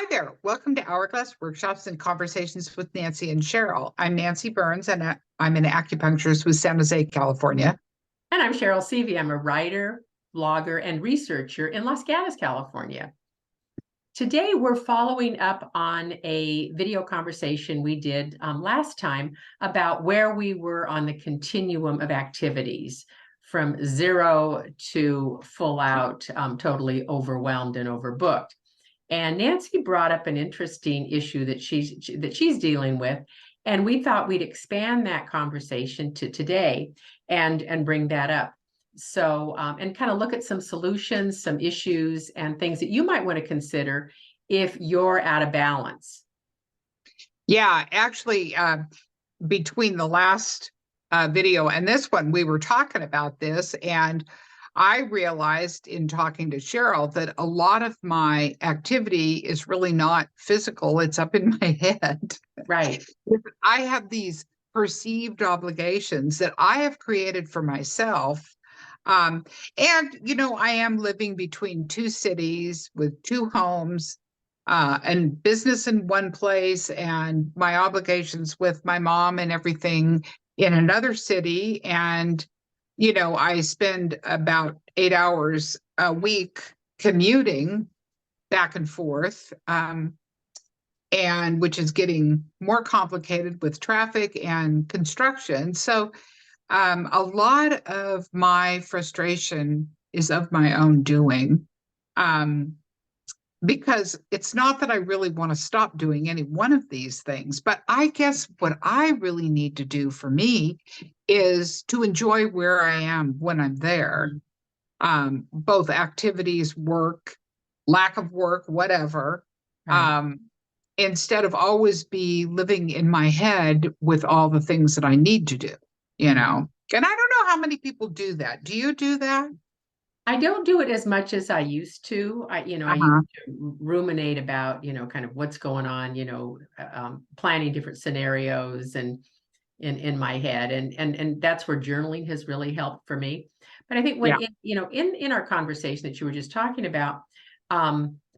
Hi there. Welcome to Hourglass Workshops and Conversations with Nancy and Cheryl. I'm Nancy Burns, and I'm an acupuncturist with San Jose, California. And I'm Cheryl Seavey. I'm a writer, blogger, and researcher in Los Gatos, California. Today, we're following up on a video conversation we did last time about where we were on the continuum of activities from zero to full out, totally overwhelmed and overbooked. And Nancy brought up an interesting issue that she's dealing with, and we thought we'd expand that conversation to today and bring that up. So and kind of look at some solutions, some issues, and things that you might want to consider if you're out of balance. Yeah, actually, between the last video and this one, we were talking about this, and I realized in talking to Cheryl that a lot of my activity is really not physical, it's up in my head. Right. I have these perceived obligations that I have created for myself. And, I am living between two cities with two homes and business in one place, and my obligations with my mom and everything in another city. And I spend about 8 hours a week commuting back and forth, and which is getting more complicated with traffic and construction. So a lot of my frustration is of my own doing, because it's not that I really want to stop doing any one of these things, but I guess what I really need to do for me is to enjoy where I am when I'm there, both activities, work, lack of work, whatever, Right. instead of always be living in my head with all the things that I need to do, And I don't know how many people do that. Do you do that? I don't do it as much as I used to. I used Uh-huh. to ruminate about, kind of what's going on, planning different scenarios and in my head. And that's where journaling has really helped for me. But I think when, Yeah. in our conversation that you were just talking about,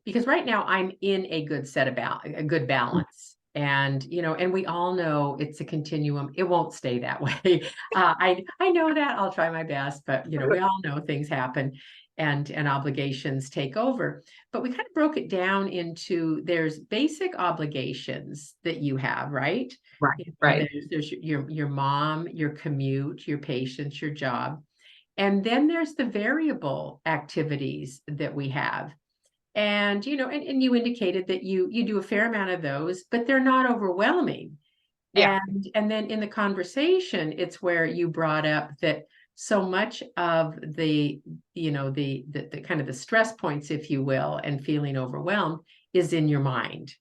because right now I'm in a a good balance. And we all know it's a continuum. It won't stay that way. I know that. I'll try my best, but we all know things happen and obligations take over. But we kind of broke it down into there's basic obligations that you have, right? Right. Right. There's your mom, your commute, your patients, your job. And then there's the variable activities that we have. And you indicated that you do a fair amount of those, but they're not overwhelming. Yeah. And then in the conversation, it's where you brought up that so much of the kind of the stress points, if you will, and feeling overwhelmed is in your mind.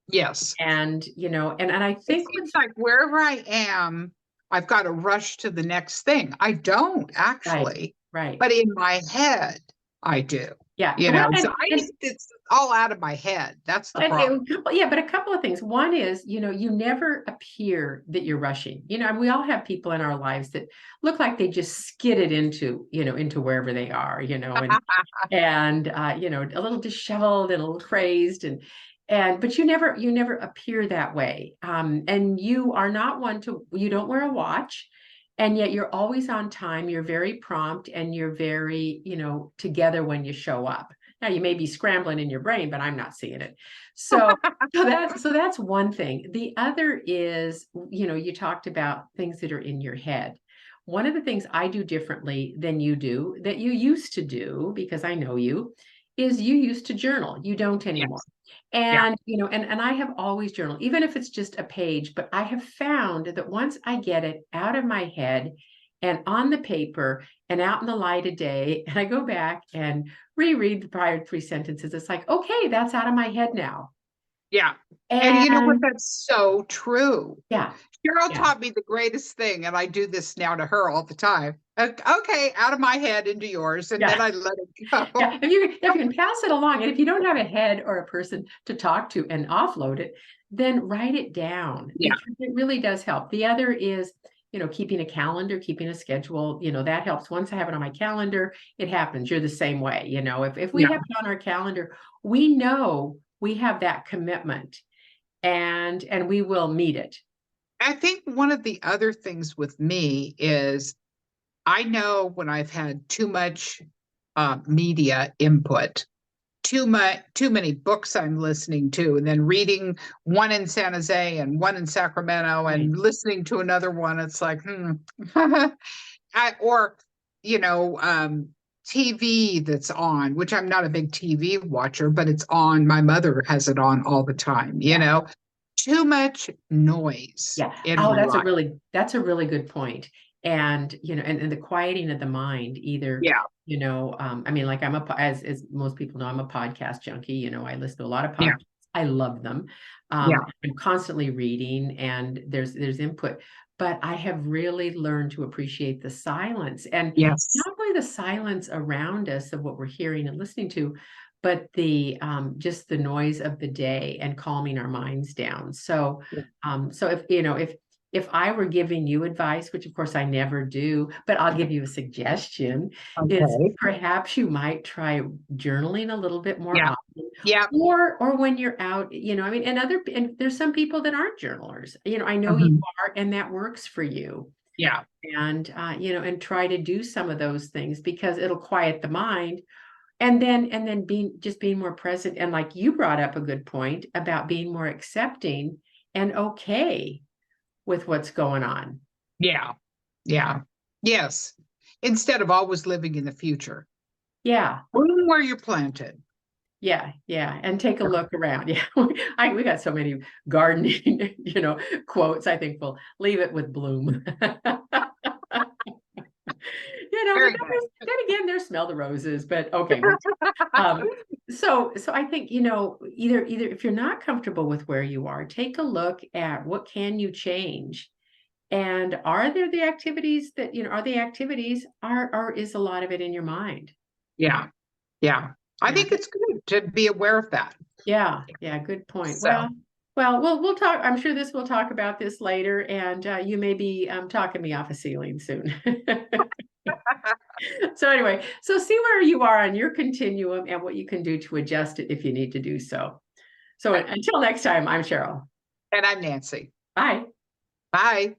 Yes. And I It think seems like wherever I am, I've got to rush to the next thing. I don't right, actually, right. but in my head, I do. Yeah. Well, So I think it's all out of my head. That's the problem. yeah, but a couple of things. One is, you never appear that you're rushing. And we all have people in our lives that look like they just skidded into wherever they are, and a little disheveled and a little crazed but you never appear that way. And you are not you don't wear a watch, and yet you're always on time. You're very prompt, and you're very, together when you show up. Now you may be scrambling in your brain, but I'm not seeing it. So, so that's one thing. The other is, you talked about things that are in your head. One of the things I do differently than you do, that you used to do, because I know you, is you used to journal. You don't anymore. Yes. Yeah. And I have always journaled, even if it's just a page, but I have found that once I get it out of my head and on the paper and out in the light of day, and I go back and reread the prior three sentences, it's like, okay, that's out of my head now. Yeah. And you know what? And That's so true. yeah, Cheryl yeah, taught me the greatest thing, and I do this now to her all the time. Okay, out of my head into yours, and then yeah. I let it go. Yeah, if you can pass it along, and if you don't have a head or a person to talk to and offload it, then write it down, Yeah. because it really does help. The other is, keeping a calendar, keeping a schedule, that helps. Once I have it on my calendar, it happens. You're the same way. If we Yeah. have it on our calendar, we know we have that commitment, and we will meet it. I think one of the other things with me is I know when I've had too much media input, too many books I'm listening to, and then reading one in San Jose and one in Sacramento, Right. and listening to another one. It's like, or TV that's on, which I'm not a big TV watcher, but it's on. My mother has it on all the time. Too much noise Yeah. in Oh, my life. that's a really good point. And, and the quieting of the mind, either, Yeah, I mean, like as most people know, I'm a podcast junkie. I listen to a lot of yeah, podcasts. I love them. yeah, I'm constantly reading, and there's input, but I have really learned to appreciate the silence, and yes, not only the silence around us of what we're hearing and listening to, but the just the noise of the day and calming our minds down. So if I were giving you advice, which of course I never do, but I'll give you a suggestion, is okay, perhaps you might try journaling a little bit more yeah, often, yeah, or when you're out, I mean, and there's some people that aren't journalers. I know you mhm, are, and that works for you. yeah, And and try to do some of those things, because it'll quiet the mind, and then being more present, and like you brought up a good point about being more accepting and okay with what's going on. yeah, yeah, yes. Instead of always living in the future, Yeah, bloom where you're planted. yeah, and take a look around. Yeah, we got so many gardening, quotes. I think we'll leave it with bloom. But Very good. then again, there's smell the roses. But okay, so I think, either if you're not comfortable with where you are, take a look at what can you change. And are there the activities that, are the activities, or is a lot of it in your mind? Yeah, yeah. I Yeah. think it's good to be aware of that. Yeah, good point. So, Well, we'll talk. I'm sure we'll talk about this later, and you may be talking me off a ceiling soon. So anyway, so see where you are on your continuum and what you can do to adjust it if you need to do so. So until next time, I'm Cheryl. and I'm Nancy. Bye. Bye.